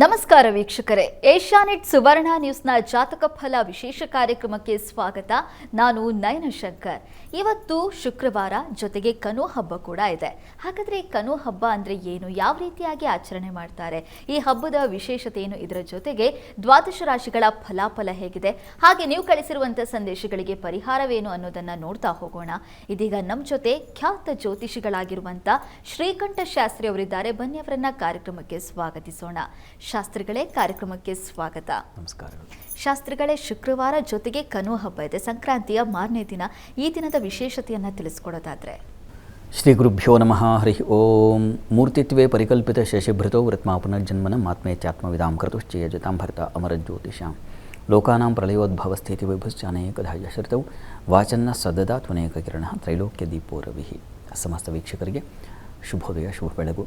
ನಮಸ್ಕಾರ ವೀಕ್ಷಕರೇ, ಏಷ್ಯಾನೆಟ್ ಸುವರ್ಣ ನ್ಯೂಸ್ನ ಜಾತಕ ಫಲ ವಿಶೇಷ ಕಾರ್ಯಕ್ರಮಕ್ಕೆ ಸ್ವಾಗತ. ನಾನು ನಯನ ಶಂಕರ್. ಇವತ್ತು ಶುಕ್ರವಾರ, ಜೊತೆಗೆ ಕನು ಹಬ್ಬ ಕೂಡ ಇದೆ. ಹಾಗಾದ್ರೆ ಈ ಕನು ಹಬ್ಬ ಅಂದ್ರೆ ಏನು, ಯಾವ ರೀತಿಯಾಗಿ ಆಚರಣೆ ಮಾಡ್ತಾರೆ, ಈ ಹಬ್ಬದ ವಿಶೇಷತೆ ಏನು, ಇದರ ಜೊತೆಗೆ ದ್ವಾದಶ ರಾಶಿಗಳ ಫಲಾಫಲ ಹೇಗಿದೆ, ಹಾಗೆ ನೀವು ಕಳಿಸಿರುವಂತಹ ಸಂದೇಶಗಳಿಗೆ ಪರಿಹಾರವೇನು ಅನ್ನೋದನ್ನ ನೋಡ್ತಾ ಹೋಗೋಣ. ಇದೀಗ ನಮ್ಮ ಜೊತೆ ಖ್ಯಾತ ಜ್ಯೋತಿಷಿಗಳಾಗಿರುವಂತ ಶ್ರೀಕಂಠ ಶಾಸ್ತ್ರಿ ಅವರಿದ್ದಾರೆ. ಬನ್ನಿ ಅವರನ್ನ ಕಾರ್ಯಕ್ರಮಕ್ಕೆ ಸ್ವಾಗತಿಸೋಣ. ಶಾಸ್ತ್ರಿಗಳೇ, ಕಾರ್ಯಕ್ರಮಕ್ಕೆ ಸ್ವಾಗತ. ನಮಸ್ಕಾರಗಳು. ಶಾಸ್ತ್ರಿಗಳೇ, ಶುಕ್ರವಾರ ಜೊತೆಗೆ ಕನು ಹಬ್ಬ ಇದೆ, ಸಂಕ್ರಾಂತಿಯ ಮಾರನೇ ದಿನ. ಈ ದಿನದ ವಿಶೇಷತೆಯನ್ನು ತಿಳಿಸ್ಕೊಡೋದಾದ್ರೆ? ಶ್ರೀ ಗುರುಭ್ಯೋ ನಮಃ. ಹರಿ ಓಂ. ಮೂರ್ತಿತ್ವೇ ಪರಿಕಲ್ಪಿತ ಶಶಿಭೃತೋ ವೃತ್ಮಾ ಪುನರ್ಜನ್ಮನ ಆತ್ಮೇತ್ಯಾತ್ಮವಿದಾಂ ಕರ್ತುಶ್ಚೇಯ ಜತಾಂ ಭರ್ತ ಅಮರಜ್ಯೋತಿಷಾಂ ಲೋಕಾನಾಂ ಪ್ರಳಯೋದ್ಭವ ಸ್ಥಿತಿ ವಿಭುಶ್ಚಾನೇಕಧಾ ಯಶೃತೌ ವಾಚನ್ನ ಸದದಾ ತ್ವನೇಕ ಕಿರಣ ತ್ರೈಲೋಕ್ಯ ದೀಪೋ ರವಿಹಿ. ಸಮಸ್ತ ವೀಕ್ಷಕರಿಗೆ ಶುಭೋದಯ, ಶುಭ ಬೆಳಗು.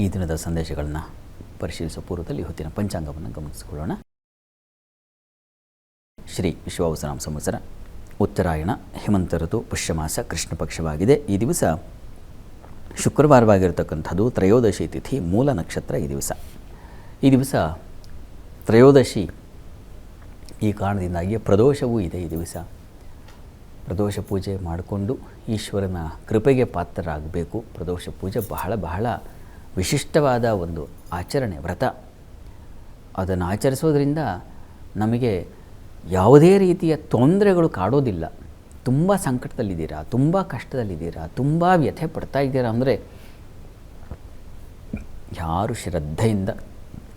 ಈ ದಿನದ ಸಂದೇಶಗಳನ್ನು ಪರಿಶೀಲಿಸುವ ಪೂರ್ವದಲ್ಲಿ ಹೊತ್ತಿನ ಪಂಚಾಂಗವನ್ನು ಗಮನಿಸಿಕೊಳ್ಳೋಣ. ಶ್ರೀ ವಿಶ್ವಾವಸನಾಮ ಸಂವತ್ಸರ ಉತ್ತರಾಯಣ, ಹೇಮಂತ ಋತು, ಪುಷ್ಯಮಾಸ, ಕೃಷ್ಣ ಪಕ್ಷವಾಗಿದೆ. ಈ ದಿವಸ ಶುಕ್ರವಾರವಾಗಿರತಕ್ಕಂಥದ್ದು. ತ್ರಯೋದಶಿ ತಿಥಿ, ಮೂಲ ನಕ್ಷತ್ರ ಈ ದಿವಸ ತ್ರಯೋದಶಿ. ಈ ಕಾರಣದಿಂದಾಗಿ ಪ್ರದೋಷವೂ ಇದೆ. ಈ ದಿವಸ ಪ್ರದೋಷ ಪೂಜೆ ಮಾಡಿಕೊಂಡು ಈಶ್ವರನ ಕೃಪೆಗೆ ಪಾತ್ರರಾಗಬೇಕು. ಪ್ರದೋಷ ಪೂಜೆ ಬಹಳ ವಿಶಿಷ್ಟವಾದ ಒಂದು ಆಚರಣೆ, ವ್ರತ. ಅದನ್ನು ಆಚರಿಸೋದ್ರಿಂದ ನಮಗೆ ಯಾವುದೇ ರೀತಿಯ ತೊಂದರೆಗಳು ಕಾಡೋದಿಲ್ಲ. ತುಂಬ ಸಂಕಟದಲ್ಲಿದ್ದೀರಾ, ತುಂಬ ಕಷ್ಟದಲ್ಲಿದ್ದೀರಾ, ತುಂಬ ವ್ಯಥೆ ಪಡ್ತಾ ಇದ್ದೀರಾ ಅಂದರೆ ಯಾರು ಶ್ರದ್ಧೆಯಿಂದ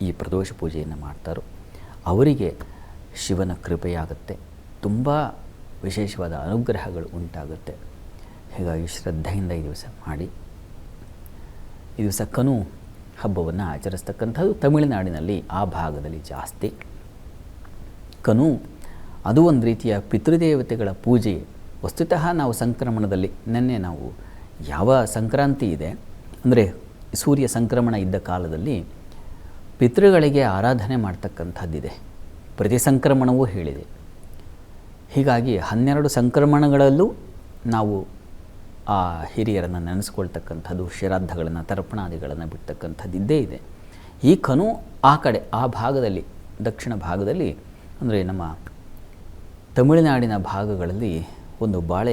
ಈ ಪ್ರದೋಷ ಪೂಜೆಯನ್ನು ಮಾಡ್ತಾರೋ ಅವರಿಗೆ ಶಿವನ ಕೃಪೆಯಾಗುತ್ತೆ, ತುಂಬ ವಿಶೇಷವಾದ ಅನುಗ್ರಹಗಳು ಉಂಟಾಗುತ್ತೆ. ಹೀಗಾಗಿ ಶ್ರದ್ಧೆಯಿಂದ ಈ ದಿವಸ ಮಾಡಿ. ಈ ದಿವಸ ಕನು ಹಬ್ಬವನ್ನು ಆಚರಿಸ್ತಕ್ಕಂಥದ್ದು ತಮಿಳುನಾಡಿನಲ್ಲಿ, ಆ ಭಾಗದಲ್ಲಿ ಜಾಸ್ತಿ. ಕನು ಅದು ಒಂದು ರೀತಿಯ ಪಿತೃದೇವತೆಗಳ ಪೂಜೆ. ವಸ್ತುತಃ ನಾವು ಸಂಕ್ರಮಣದಲ್ಲಿ ನಿನ್ನೆ ನಾವು ಯಾವ ಸಂಕ್ರಾಂತಿ ಇದೆ ಅಂದರೆ ಸೂರ್ಯ ಸಂಕ್ರಮಣ ಇದ್ದ ಕಾಲದಲ್ಲಿ ಪಿತೃಗಳಿಗೆ ಆರಾಧನೆ ಮಾಡ್ತಕ್ಕಂಥದ್ದಿದೆ. ಪ್ರತಿ ಸಂಕ್ರಮಣವೂ ಹೇಳಿದೆ. ಹೀಗಾಗಿ 12 ಸಂಕ್ರಮಣಗಳಲ್ಲೂ ನಾವು ಆ ಹಿರಿಯರನ್ನು ನೆನೆಸ್ಕೊಳ್ತಕ್ಕಂಥದ್ದು, ಶ್ರಾದ್ದಗಳನ್ನು, ತರ್ಪಣಾದಿಗಳನ್ನು ಬಿಡ್ತಕ್ಕಂಥದ್ದು ಇದ್ದೇ ಇದೆ. ಈ ಕನು ಆ ಕಡೆ, ಆ ಭಾಗದಲ್ಲಿ, ದಕ್ಷಿಣ ಭಾಗದಲ್ಲಿ ಅಂದರೆ ನಮ್ಮ ತಮಿಳುನಾಡಿನ ಭಾಗಗಳಲ್ಲಿ ಒಂದು ಬಾಳೆ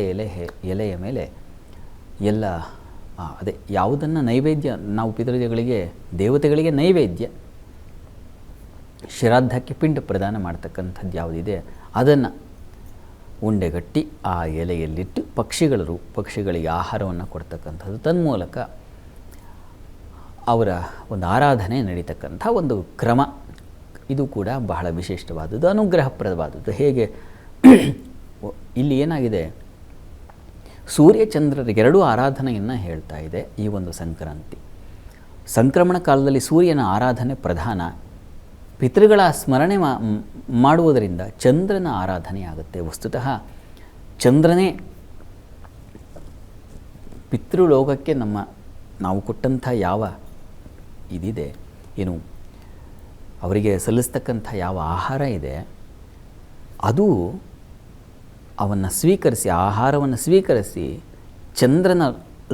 ಎಲೆಯ ಮೇಲೆ ಎಲ್ಲ ಅದೇ ಯಾವುದನ್ನು ನೈವೇದ್ಯ, ನಾವು ಪಿತೃಗಳಿಗೆ, ದೇವತೆಗಳಿಗೆ ನೈವೇದ್ಯ, ಶ್ರಾದ್ದಕ್ಕೆ ಪಿಂಡ ಪ್ರದಾನ ಮಾಡ್ತಕ್ಕಂಥದ್ದು ಯಾವುದಿದೆ ಅದನ್ನು ಉಂಡೆಗಟ್ಟಿ ಆ ಎಲೆಯಲ್ಲಿಟ್ಟು ಪಕ್ಷಿಗಳಿಗೆ ಆಹಾರವನ್ನು ಕೊಡ್ತಕ್ಕಂಥದ್ದು, ತನ್ಮೂಲಕ ಅವರ ಒಂದು ಆರಾಧನೆ ನಡೀತಕ್ಕಂಥ ಒಂದು ಕ್ರಮ. ಇದು ಕೂಡ ಬಹಳ ವಿಶಿಷ್ಟವಾದದ್ದು, ಅನುಗ್ರಹಪ್ರದವಾದದ್ದು. ಹೇಗೆ ಇಲ್ಲಿ ಏನಾಗಿದೆ, ಸೂರ್ಯಚಂದ್ರರಿಗೆರಡೂ ಆರಾಧನೆಯನ್ನು ಹೇಳ್ತಾ ಇದೆ ಈ ಒಂದು ಸಂಕ್ರಾಂತಿ. ಸಂಕ್ರಮಣ ಕಾಲದಲ್ಲಿ ಸೂರ್ಯನ ಆರಾಧನೆ ಪ್ರಧಾನ. ಪಿತೃಗಳ ಸ್ಮರಣೆ ಮಾಡುವುದರಿಂದ ಚಂದ್ರನ ಆರಾಧನೆ ಆಗುತ್ತೆ. ವಸ್ತುತಃ ಚಂದ್ರನೇ ಪಿತೃಲೋಕಕ್ಕೆ ನಾವು ಕೊಟ್ಟಂಥ ಯಾವ ಇದಿದೆ, ಏನು ಅವರಿಗೆ ಸಲ್ಲಿಸ್ತಕ್ಕಂಥ ಯಾವ ಆಹಾರ ಇದೆ, ಅದು ಆಹಾರವನ್ನು ಸ್ವೀಕರಿಸಿ ಚಂದ್ರನ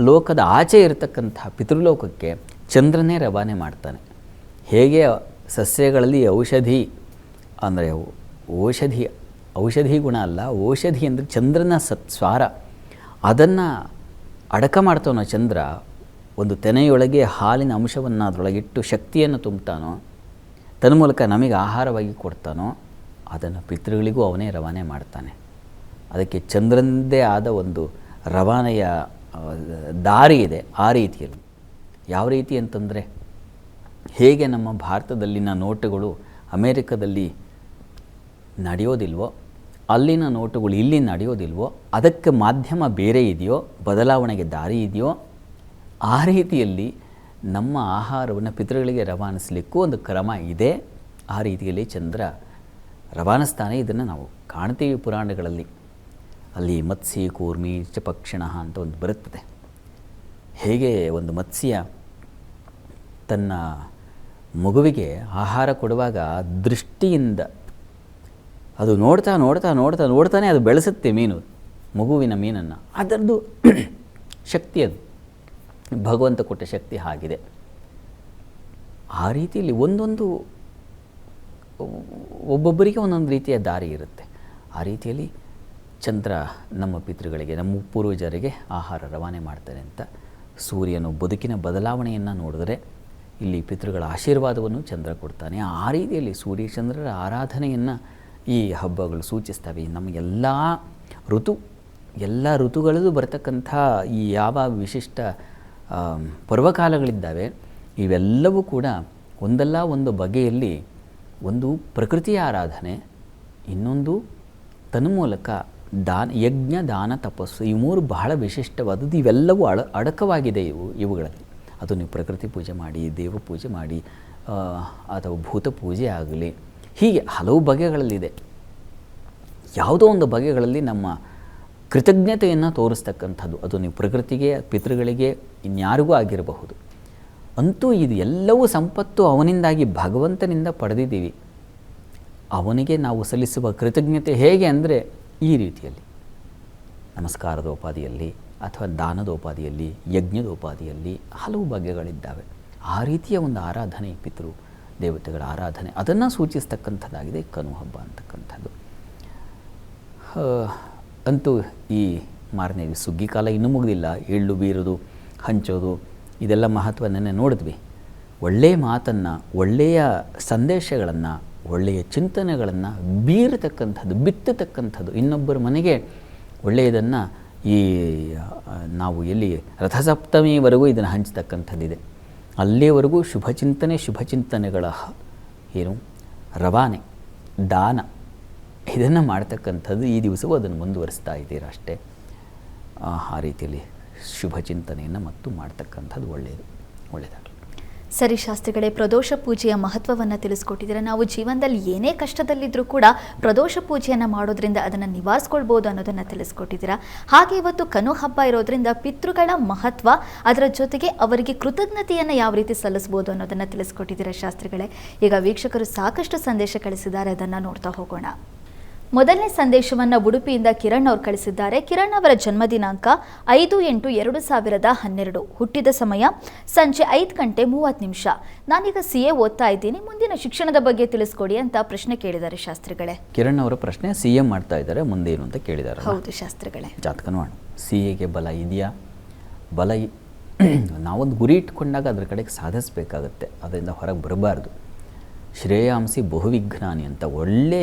ಲೋಕದ ಆಚೆ ಇರತಕ್ಕಂಥ ಪಿತೃಲೋಕಕ್ಕೆ ಚಂದ್ರನೇ ರವಾನೆ ಮಾಡ್ತಾನೆ. ಹೇಗೆ ಸಸ್ಯಗಳಲ್ಲಿ ಔಷಧಿ ಅಂದರೆ ಔಷಧಿ ಗುಣ ಅಲ್ಲ, ಔಷಧಿ ಅಂದರೆ ಚಂದ್ರನ ಸ್ವಾರ, ಅದನ್ನು ಅಡಕ ಮಾಡ್ತಾನೋ ಚಂದ್ರ. ಒಂದು ತೆನೆಯೊಳಗೆ ಹಾಲಿನ ಅಂಶವನ್ನು ಅದರೊಳಗಿಟ್ಟು ಶಕ್ತಿಯನ್ನು ತುಂಬುತ್ತಾನೋ, ತನ್ಮೂಲಕ ನಮಗೆ ಆಹಾರವಾಗಿ ಕೊಡ್ತಾನೋ, ಅದನ್ನು ಪಿತೃಗಳಿಗೂ ಅವನೇ ರವಾನೆ ಮಾಡ್ತಾನೆ. ಅದಕ್ಕೆ ಚಂದ್ರನದೇ ಆದ ಒಂದು ರವಾನೆಯ ದಾರಿ ಇದೆ. ಆ ರೀತಿಯಲ್ಲಿ ಯಾವ ರೀತಿ ಅಂತಂದರೆ, ಹೇಗೆ ನಮ್ಮ ಭಾರತದಲ್ಲಿನ ನೋಟುಗಳು ಅಮೇರಿಕದಲ್ಲಿ ನಡೆಯೋದಿಲ್ವೋ, ಅಲ್ಲಿನ ನೋಟುಗಳು ಇಲ್ಲಿ ನಡೆಯೋದಿಲ್ವೋ, ಅದಕ್ಕೆ ಮಾಧ್ಯಮ ಬೇರೆ ಇದೆಯೋ, ಬದಲಾವಣೆಗೆ ದಾರಿ ಇದೆಯೋ, ಆ ರೀತಿಯಲ್ಲಿ ನಮ್ಮ ಆಹಾರವನ್ನು ಪಿತೃಗಳಿಗೆ ರವಾನಿಸಲಿಕ್ಕೂ ಒಂದು ಕ್ರಮ ಇದೆ. ಆ ರೀತಿಯಲ್ಲಿ ಚಂದ್ರ ರವಾನಿಸ್ತಾನೆ. ಇದನ್ನು ನಾವು ಕಾಣ್ತೀವಿ ಪುರಾಣಗಳಲ್ಲಿ. ಅಲ್ಲಿ ಮತ್ಸ್ಯ ಕೂರ್ಮಿ ಚ ಪಕ್ಷಿಣ ಅಂತ ಒಂದು ಬರುತ್ತದೆ. ಹೇಗೆ ಒಂದು ಮತ್ಸ್ಯ ತನ್ನ ಮಗುವಿಗೆ ಆಹಾರ ಕೊಡುವಾಗ ದೃಷ್ಟಿಯಿಂದ ಅದು ನೋಡ್ತಾನೆ ಅದು ಬೆಳೆಸುತ್ತೆ ಮಗುವಿನ ಮೀನನ್ನು. ಅದರದ್ದು ಶಕ್ತಿ, ಅದು ಭಗವಂತ ಕೊಟ್ಟ ಶಕ್ತಿ ಆಗಿದೆ. ಆ ರೀತಿಯಲ್ಲಿ ಒಂದೊಂದು ಒಬ್ಬೊಬ್ಬರಿಗೆ ಒಂದೊಂದು ರೀತಿಯ ದಾರಿ ಇರುತ್ತೆ. ಆ ರೀತಿಯಲ್ಲಿ ಚಂದ್ರ ನಮ್ಮ ಪಿತೃಗಳಿಗೆ, ನಮ್ಮ ಪೂರ್ವಜರಿಗೆ ಆಹಾರ ರವಾನೆ ಮಾಡ್ತಾನೆ ಅಂತ ಸೂರ್ಯನು ಬದುಕಿನ ಬದಲಾವಣೆಯನ್ನು ನೋಡಿದ್ರೆ ಇಲ್ಲಿ ಪಿತೃಗಳ ಆಶೀರ್ವಾದವನ್ನು ಚಂದ್ರ ಕೊಡ್ತಾನೆ. ಆ ರೀತಿಯಲ್ಲಿ ಸೂರ್ಯಚಂದ್ರರ ಆರಾಧನೆಯನ್ನು ಈ ಹಬ್ಬಗಳು ಸೂಚಿಸ್ತವೆ. ನಮಗೆಲ್ಲ ಎಲ್ಲ ಋತುಗಳಲ್ಲೂ ಬರ್ತಕ್ಕಂಥ ಈ ಯಾವ ವಿಶಿಷ್ಟ ಪರ್ವಕಾಲಗಳಿದ್ದಾವೆ ಇವೆಲ್ಲವೂ ಕೂಡ ಒಂದಲ್ಲ ಒಂದು ಬಗೆಯಲ್ಲಿ ಒಂದು ಪ್ರಕೃತಿಯ ಆರಾಧನೆ, ಇನ್ನೊಂದು ತನ್ಮೂಲಕ ಯಜ್ಞ ದಾನ ತಪಸ್ಸು, ಈ ಮೂರು ಬಹಳ ವಿಶಿಷ್ಟವಾದದ್ದು. ಇವೆಲ್ಲವೂ ಅಡಕವಾಗಿದೆ ಇವುಗಳಲ್ಲಿ. ಅದು ನೀವು ಪ್ರಕೃತಿ ಪೂಜೆ ಮಾಡಿ, ದೇವ ಪೂಜೆ ಮಾಡಿ, ಅಥವಾ ಭೂತ ಪೂಜೆ ಆಗಲಿ, ಹೀಗೆ ಹಲವು ಬಗೆಗಳಲ್ಲಿದೆ. ಯಾವುದೋ ಒಂದು ಬಗೆಗಳಲ್ಲಿ ನಮ್ಮ ಕೃತಜ್ಞತೆಯನ್ನು ತೋರಿಸ್ತಕ್ಕಂಥದ್ದು, ಅದು ನೀವು ಪ್ರಕೃತಿಗೆ, ಪಿತೃಗಳಿಗೆ, ಇನ್ಯಾರಿಗೂ ಆಗಿರಬಹುದು. ಅಂತೂ ಇದು ಎಲ್ಲವೂ ಸಂಪತ್ತು ಅವನಿಂದಾಗಿ ಭಗವಂತನಿಂದ ಪಡೆದಿದ್ದೀವಿ. ಅವನಿಗೆ ನಾವು ಸಲ್ಲಿಸುವ ಕೃತಜ್ಞತೆ ಹೇಗೆ ಅಂದರೆ ಈ ರೀತಿಯಲ್ಲಿ ನಮಸ್ಕಾರದ ಉಪಾಧಿಯಲ್ಲಿ ಅಥವಾ ದಾನದ ಉಪಾಧಿಯಲ್ಲಿ, ಯಜ್ಞದ ಉಪಾಧಿಯಲ್ಲಿ ಹಲವು ಬಗೆಗಳಿದ್ದಾವೆ. ಆ ರೀತಿಯ ಒಂದು ಆರಾಧನೆ, ಪಿತೃ ದೇವತೆಗಳ ಆರಾಧನೆ, ಅದನ್ನು ಸೂಚಿಸ್ತಕ್ಕಂಥದ್ದಾಗಿದೆ ಕನು ಹಬ್ಬ ಅಂತಕ್ಕಂಥದ್ದು. ಅಂತೂ ಈ ಮಾರನೇ ಸುಗ್ಗಿ ಕಾಲ ಇನ್ನೂ ಮುಗಿದಿಲ್ಲ. ಎಳ್ಳು ಬೀರೋದು, ಹಂಚೋದು, ಇದೆಲ್ಲ ಮಹತ್ವ ನೆನ್ನೆ ನೋಡಿದ್ವಿ. ಒಳ್ಳೆಯ ಮಾತನ್ನು, ಒಳ್ಳೆಯ ಸಂದೇಶಗಳನ್ನು, ಒಳ್ಳೆಯ ಚಿಂತನೆಗಳನ್ನು ಬೀರತಕ್ಕಂಥದ್ದು, ಬಿತ್ತತಕ್ಕಂಥದ್ದು, ಇನ್ನೊಬ್ಬರ ಮನೆಗೆ ಒಳ್ಳೆಯದನ್ನು ಈ ನಾವು ಎಲ್ಲಿ ರಥಸಪ್ತಮಿವರೆಗೂ ಇದನ್ನು ಹಂಚತಕ್ಕಂಥದ್ದಿದೆ. ಅಲ್ಲಿಯವರೆಗೂ ಶುಭ ಚಿಂತನೆಗಳ ಏನು ರವಾನೆ, ದಾನ, ಇದನ್ನು ಮಾಡ್ತಕ್ಕಂಥದ್ದು ಈ ದಿವಸವೂ ಅದನ್ನು ಮುಂದುವರಿಸ್ತಾ ಇದ್ದೀರಾ ಅಷ್ಟೇ. ಆ ರೀತಿಯಲ್ಲಿ ಶುಭ ಚಿಂತನೆಯನ್ನು ಮತ್ತು ಮಾಡ್ತಕ್ಕಂಥದ್ದು ಒಳ್ಳೆಯದಾಗಲಿ. ಸರಿ ಶಾಸ್ತ್ರಿಗಳೇ, ಪ್ರದೋಷ ಪೂಜೆಯ ಮಹತ್ವವನ್ನು ತಿಳಿಸ್ಕೊಟ್ಟಿದ್ದೀರಾ. ನಾವು ಜೀವನದಲ್ಲಿ ಏನೇ ಕಷ್ಟದಲ್ಲಿದ್ದರೂ ಕೂಡ ಪ್ರದೋಷ ಪೂಜೆಯನ್ನು ಮಾಡೋದ್ರಿಂದ ಅದನ್ನು ನಿವಾರಿಸ್ಕೊಳ್ಬೋದು ಅನ್ನೋದನ್ನು ತಿಳಿಸ್ಕೊಟ್ಟಿದ್ದೀರಾ. ಹಾಗೆ ಇವತ್ತು ಕನು ಹಬ್ಬ ಇರೋದ್ರಿಂದ ಪಿತೃಗಳ ಮಹತ್ವ, ಅದರ ಜೊತೆಗೆ ಅವರಿಗೆ ಕೃತಜ್ಞತೆಯನ್ನು ಯಾವ ರೀತಿ ಸಲ್ಲಿಸ್ಬೋದು ಅನ್ನೋದನ್ನು ತಿಳಿಸ್ಕೊಟ್ಟಿದ್ದೀರಾ ಶಾಸ್ತ್ರಿಗಳೇ. ಈಗ ವೀಕ್ಷಕರು ಸಾಕಷ್ಟು ಸಂದೇಶ ಕಳಿಸಿದ್ದಾರೆ, ಅದನ್ನು ನೋಡ್ತಾ ಹೋಗೋಣ. ಮೊದಲನೇ ಸಂದೇಶವನ್ನು ಉಡುಪಿಯಿಂದ ಕಿರಣ್ ಅವರು ಕಳಿಸಿದ್ದಾರೆ. ಕಿರಣ್ ಅವರ ಜನ್ಮ ದಿನಾಂಕ 5/8/2012, ಹುಟ್ಟಿದ ಸಮಯ ಸಂಜೆ 5:30. ನಾನೀಗ CA ಓದ್ತಾ ಇದ್ದೀನಿ, ಮುಂದಿನ ಶಿಕ್ಷಣದ ಬಗ್ಗೆ ತಿಳಿಸ್ಕೊಡಿ ಅಂತ ಪ್ರಶ್ನೆ ಕೇಳಿದ್ದಾರೆ ಶಾಸ್ತ್ರಿಗಳೇ. ಕಿರಣ್ ಅವರ ಪ್ರಶ್ನೆ CA ಮಾಡ್ತಾ ಇದ್ದಾರೆ, ಮುಂದೇನು ಅಂತ ಕೇಳಿದ್ದಾರೆ. ಹೌದು ಶಾಸ್ತ್ರಿಗಳೇ. ಜಾತಕ ನೋಡೋಣ. CAಗೆ ಬಲ ಇದೆಯಾ? ಬಲ ನಾವೊಂದು ಗುರಿ ಇಟ್ಕೊಂಡಾಗ ಅದರ ಕಡೆಗೆ ಸಾಧಿಸಬೇಕಾಗತ್ತೆ, ಅದರಿಂದ ಹೊರಗೆ ಬರಬಾರ್ದು. ಶ್ರೇಯಾಂಸಿ ಬಹುವಿಘ್ನಾನಿ ಅಂತ ಒಳ್ಳೆ